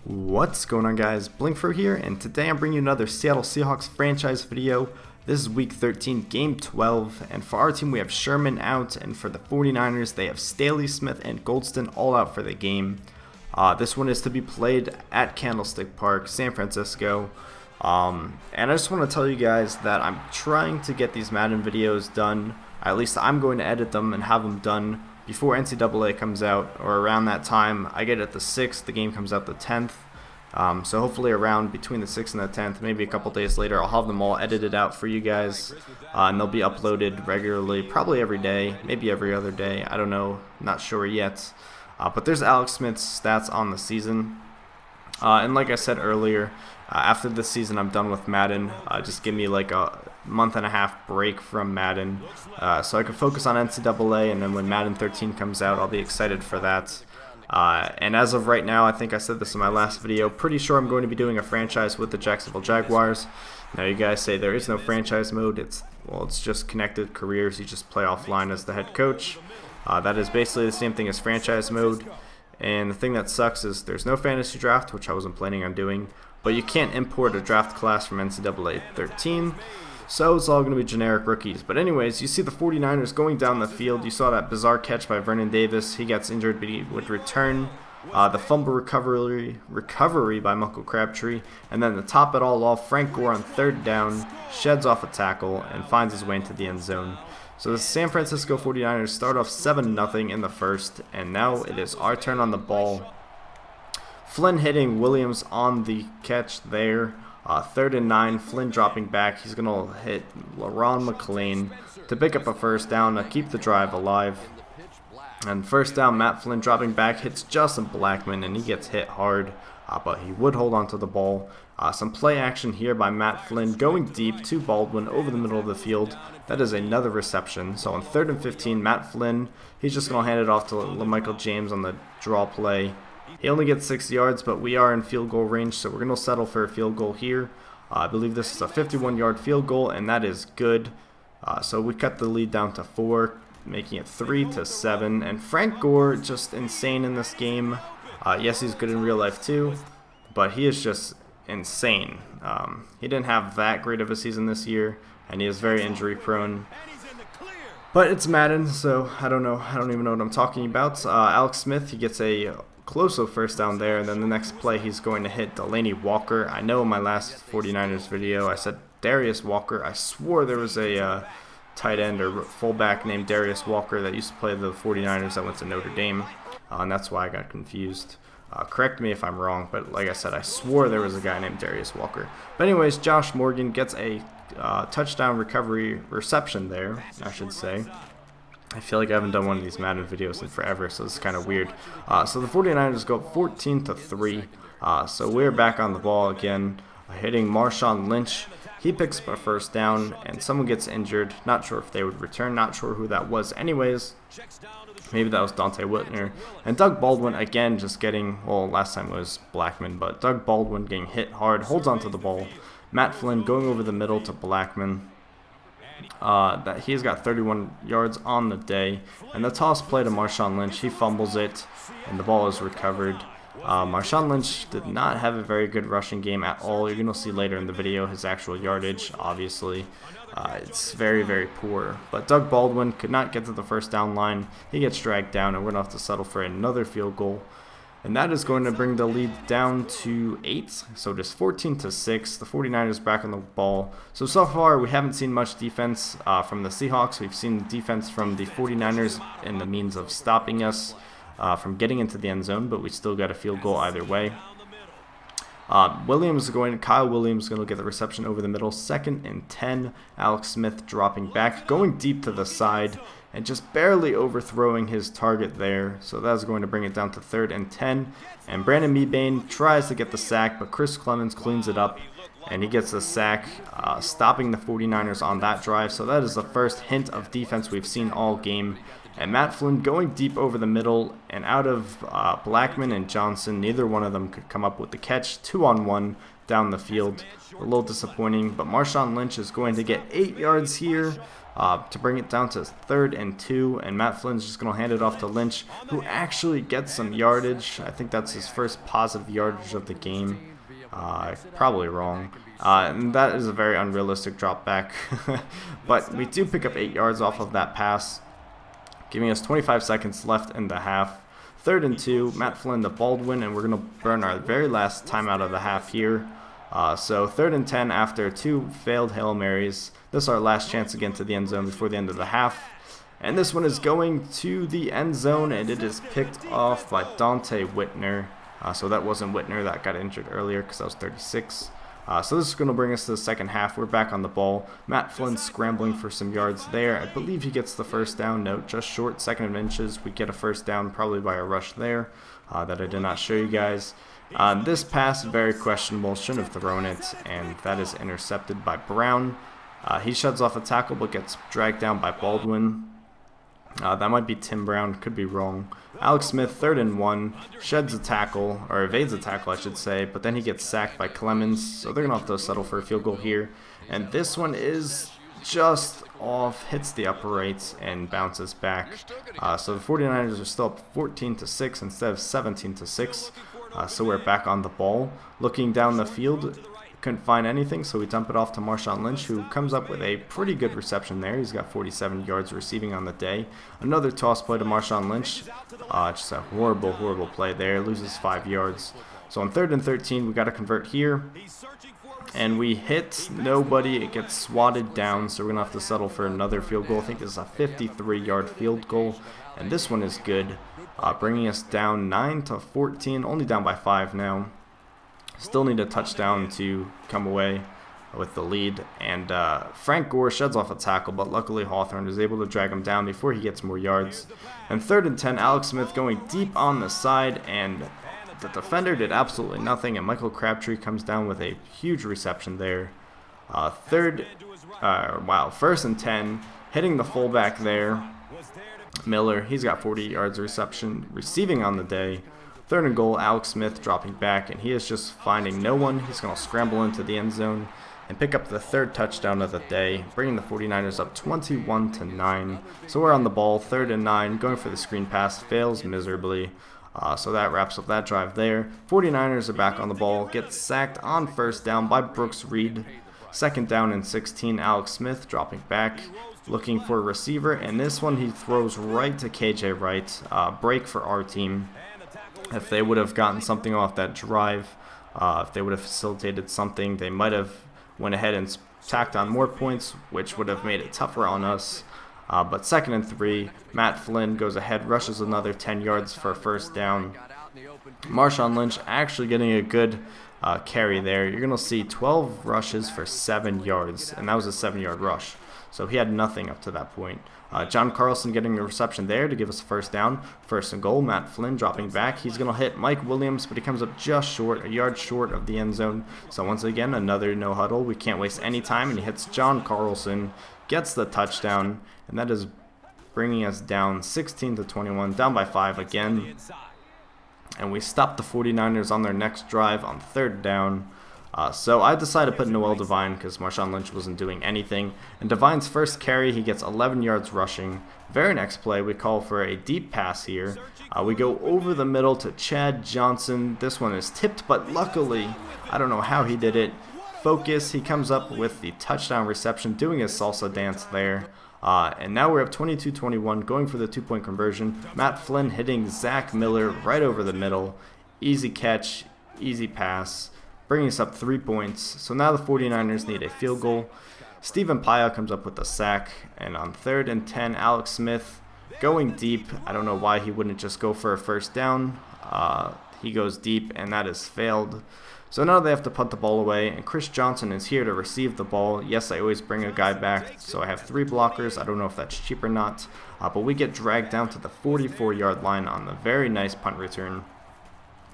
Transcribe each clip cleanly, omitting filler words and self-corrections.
What's going on, guys? blinkFRO here, and today I'm bringing you another Seattle Seahawks franchise video. This is week 13, game 12, and for our team we have Sherman out, and for the 49ers they have Staley, Smith, and Goldston all out for the game. This one is to be played at Candlestick Park, San Francisco. And I just want to tell you guys that I'm trying to get these Madden videos done. At least I'm going to edit them and have them done before NCAA comes out, or around that time. I get it the 6th, the game comes out the 10th. So hopefully around between the 6th and the 10th, maybe a couple days later, I'll have them all edited out for you guys. And they'll be uploaded regularly, probably every day, maybe every other day. I don't know, not sure yet. But there's Alex Smith's stats on the season. And like I said earlier, after this season I'm done with Madden. Just give me like a month and a half break from Madden, so I can focus on NCAA, and then when Madden 13 comes out I'll be excited for that. And as of right now, I think I said this in my last video, pretty sure I'm going to be doing a franchise with the Jacksonville Jaguars. Now you guys say there is no franchise mode. It's just connected careers. You just play offline as the head coach. That is basically the same thing as franchise mode. And the thing that sucks is there's no fantasy draft, which I wasn't planning on doing, but you can't import a draft class from NCAA 13, so it's all going to be generic rookies. But anyways, you see the 49ers going down the field. You saw that bizarre catch by Vernon Davis. He gets injured, but he would return. The fumble recovery by Michael Crabtree, and then to top it all off, Frank Gore on third down sheds off a tackle and finds his way into the end zone. So the San Francisco 49ers start off 7-0 in the first, and now it is our turn on the ball. Flynn hitting Williams on the catch there. 3rd and 9, Flynn dropping back. He's going to hit LaRon McClain to pick up a first down to keep the drive alive. And first down, Matt Flynn dropping back, hits Justin Blackman, and he gets hit hard, but he would hold on to the ball. Some play action here by Matt Flynn going deep to Baldwin over the middle of the field. That is another reception. So on 3rd and 15, Matt Flynn, he's just going to hand it off to LaMichael James on the draw play. He only gets 6 yards, but we are in field goal range, so we're going to settle for a field goal here. I believe this is a 51-yard field goal, and that is good. So we cut the lead down to 4, making it 3-7. And Frank Gore, just insane in this game. Yes, he's good in real life too, but he is just insane. He didn't have that great of a season this year, and he is very injury prone. But it's Madden, so I don't know. I don't even know what I'm talking about. Alex Smith, he gets a close first down there, and then the next play he's going to hit Delaney Walker. I know in my last 49ers video I said Darius Walker. I swore there was a tight end or fullback named Darius Walker that used to play the 49ers that went to Notre Dame, and that's why I got confused. Correct me if I'm wrong, but like I said, I swore there was a guy named Darius Walker. But anyways, Josh Morgan gets a touchdown reception there, I should say. I feel like I haven't done one of these Madden videos in forever, so this is kind of weird. So the 49ers go 14-3. So we're back on the ball again, hitting Marshawn Lynch. He picks up a first down, and someone gets injured. Not sure if they would return, not sure who that was. Anyways, maybe that was Dante Whitner. And Doug Baldwin, again, just getting, well, last time it was Blackman, but Doug Baldwin getting hit hard, holds onto the ball. Matt Flynn going over the middle to Blackman. That he's got 31 yards on the day, and the toss play to Marshawn Lynch, he fumbles it, and the ball is recovered. Marshawn Lynch did not have a very good rushing game at all. You're going to see later in the video his actual yardage, obviously. It's very, very poor. But Doug Baldwin could not get to the first down line. He gets dragged down, and we're going to have to settle for another field goal. And that is going to bring the lead down to 8. So just 14-6. The 49ers back on the ball. So far, we haven't seen much defense from the Seahawks. We've seen defense from the 49ers in the means of stopping us from getting into the end zone, but we still got a field goal either way. Kyle Williams is going to get the reception over the middle. 2nd and 10. Alex Smith dropping back, going deep to the side, and just barely overthrowing his target there. So that's going to bring it down to 3rd and 10. And Brandon Mebane tries to get the sack, but Chris Clemens cleans it up, and he gets the sack, stopping the 49ers on that drive. So that is the first hint of defense we've seen all game. And Matt Flynn going deep over the middle, and out of Blackman and Johnson, neither one of them could come up with the catch. 2-on-1 down the field. A little disappointing, but Marshawn Lynch is going to get 8 yards here to bring it down to 3rd and 2, and Matt Flynn's just going to hand it off to Lynch, who actually gets some yardage. I think that's his first positive yardage of the game. Probably wrong. And that is a very unrealistic drop back. But we do pick up 8 yards off of that pass, giving us 25 seconds left in the half. 3rd and 2, Matt Flynn to Baldwin, and we're going to burn our very last timeout of the half here. So 3rd and 10 after 2 failed Hail Marys. This is our last chance to get into the end zone before the end of the half. And this one is going to the end zone, and it is picked off by Dante Whitner. So that wasn't Whitner that got injured earlier because that was 36. So this is going to bring us to the second half. We're back on the ball. Matt Flynn scrambling for some yards there. I believe he gets the first down. No, just short, 2nd and inches. We get a first down probably by a rush there that I did not show you guys. This pass, very questionable. Shouldn't have thrown it, and that is intercepted by Brown. He sheds off a tackle but gets dragged down by Baldwin. That might be Tim Brown, could be wrong. Alex Smith, 3rd and 1, sheds a tackle, or evades a tackle I should say, but then he gets sacked by Clemens, so they're going to have to settle for a field goal here. And this one is just off, hits the upper right, and bounces back. So the 49ers are still up 14-6 instead of 17-6. So we're back on the ball. Looking down the field, couldn't find anything, so we dump it off to Marshawn Lynch, who comes up with a pretty good reception there. He's got 47 yards receiving on the day. Another toss play to Marshawn Lynch. Just a horrible play there. Loses 5 yards. So on 3rd and 13, we got to convert here. And we hit nobody. It gets swatted down, so we're going to have to settle for another field goal. I think this is a 53-yard field goal, and this one is good, bringing us down 9-14, only down by 5 now. Still need a touchdown to come away with the lead, and Frank Gore sheds off a tackle, but luckily Hawthorne is able to drag him down before he gets more yards. And 3rd and 10, Alex Smith going deep on the side, and the defender did absolutely nothing, and Michael Crabtree comes down with a huge reception there. 1st and 10, hitting the fullback there. Miller, he's got 40 yards receiving on the day. 3rd and goal, Alex Smith dropping back, and he is just finding no one. He's going to scramble into the end zone and pick up the 3rd touchdown of the day, bringing the 49ers up 21-9. So we're on the ball, 3rd and 9, going for the screen pass, fails miserably. So that wraps up that drive there. 49ers are back on the ball, get sacked on 1st down by Brooks Reed. 2nd down and 16, Alex Smith dropping back, looking for a receiver, and this one he throws right to KJ Wright. Break for our team. If they would have gotten something off that drive, if they would have facilitated something, they might have went ahead and tacked on more points, which would have made it tougher on us. But 2nd and 3, Matt Flynn goes ahead, rushes another 10 yards for a first down. Marshawn Lynch actually getting a good carry there. You're going to see 12 rushes for 7 yards, and that was a 7-yard rush. So he had nothing up to that point. John Carlson getting a reception there to give us a first down. 1st and goal, Matt Flynn dropping back. He's going to hit Mike Williams, but he comes up just short, a yard short of the end zone. So once again, another no huddle. We can't waste any time, and he hits John Carlson, gets the touchdown, and that is bringing us down 16-21, down by 5 again. And we stop the 49ers on their next drive on 3rd down. So I decided to put Noel Devine because Marshawn Lynch wasn't doing anything. And Devine's first carry, he gets 11 yards rushing. Very next play, we call for a deep pass here. We go over the middle to Chad Johnson. This one is tipped, but luckily, I don't know how he did it. Focus, he comes up with the touchdown reception, doing his salsa dance there. And now we're up 22-21, going for the 2-point conversion. Matt Flynn hitting Zach Miller right over the middle. Easy catch, easy pass, bringing us up 3 points. So now the 49ers need a field goal. Stephen Paya comes up with a sack, and on 3rd and 10, Alex Smith going deep. I don't know why he wouldn't just go for a first down. He goes deep, and that is failed. So now they have to punt the ball away, and Chris Johnson is here to receive the ball. Yes, I always bring a guy back, so I have 3 blockers. I don't know if that's cheap or not, but we get dragged down to the 44-yard line on the very nice punt return.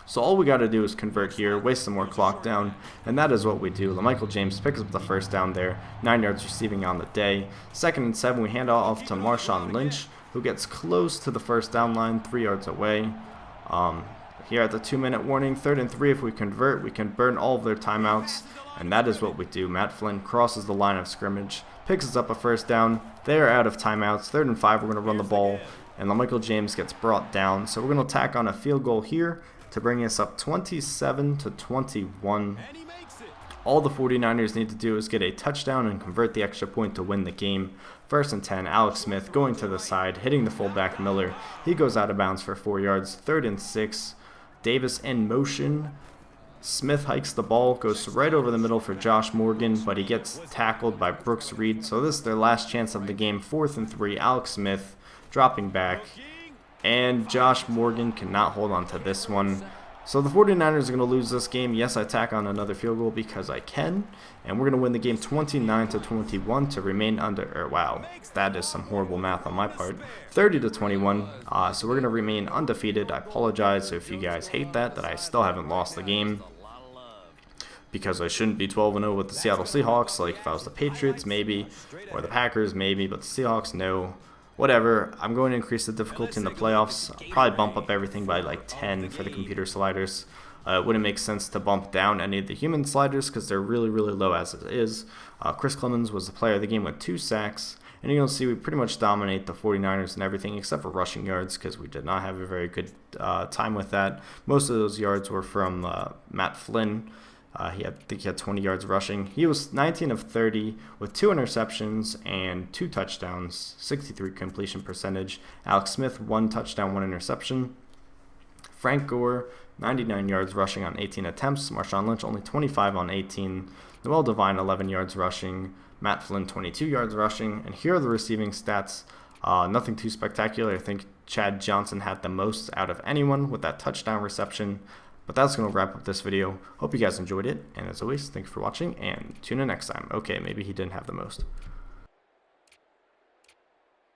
So all we got to do is convert here, waste some more clock down, and that is what we do. LaMichael James picks up the first down there, 9 yards receiving on the day. 2nd and 7, we hand off to Marshawn Lynch, who gets close to the first down line, 3 yards away. Here at the 2-minute warning, 3rd and 3, if we convert, we can burn all of their timeouts, and that is what we do. Matt Flynn crosses the line of scrimmage, picks us up a first down. They are out of timeouts. 3rd and 5, we're going to run the ball, and Michael James gets brought down. So we're going to tack on a field goal here to bring us up 27-21. All the 49ers need to do is get a touchdown and convert the extra point to win the game. 1st and 10, Alex Smith going to the side, hitting the fullback Miller. He goes out of bounds for 4 yards. 3rd and 6, Davis in motion. Smith hikes the ball, goes right over the middle for Josh Morgan, but he gets tackled by Brooks Reed. So this is their last chance of the game. 4th and 3, Alex Smith dropping back, and Josh Morgan cannot hold on to this one. So the 49ers are going to lose this game. Yes, I tack on another field goal because I can, and we're going to win the game 29-21 to remain under, wow, that is some horrible math on my part, 30-21. So we're going to remain undefeated. I apologize if you guys hate that I still haven't lost the game, because I shouldn't be 12-0 with the Seattle Seahawks. Like if I was the Patriots, maybe, or the Packers, maybe, but the Seahawks, no. Whatever, I'm going to increase the difficulty in the playoffs. I'll probably bump up everything by like 10 for the computer sliders. It wouldn't make sense to bump down any of the human sliders because they're really, really low as it is. Chris Clemens was the player of the game with 2 sacks. And you're going to see we pretty much dominate the 49ers and everything except for rushing yards because we did not have a very good time with that. Most of those yards were from Matt Flynn. I think he had 20 yards rushing. He was 19 of 30 with 2 interceptions and 2 touchdowns, 63 completion percentage. Alex Smith, 1 touchdown, 1 interception. Frank Gore, 99 yards rushing on 18 attempts. Marshawn Lynch, only 25 on 18. Noel Devine, 11 yards rushing. Matt Flynn, 22 yards rushing. And here are the receiving stats. Nothing too spectacular. I think Chad Johnson had the most out of anyone with that touchdown reception. But that's going to wrap up this video. Hope you guys enjoyed it. And as always, thanks for watching and tune in next time. Okay, maybe he didn't have the most.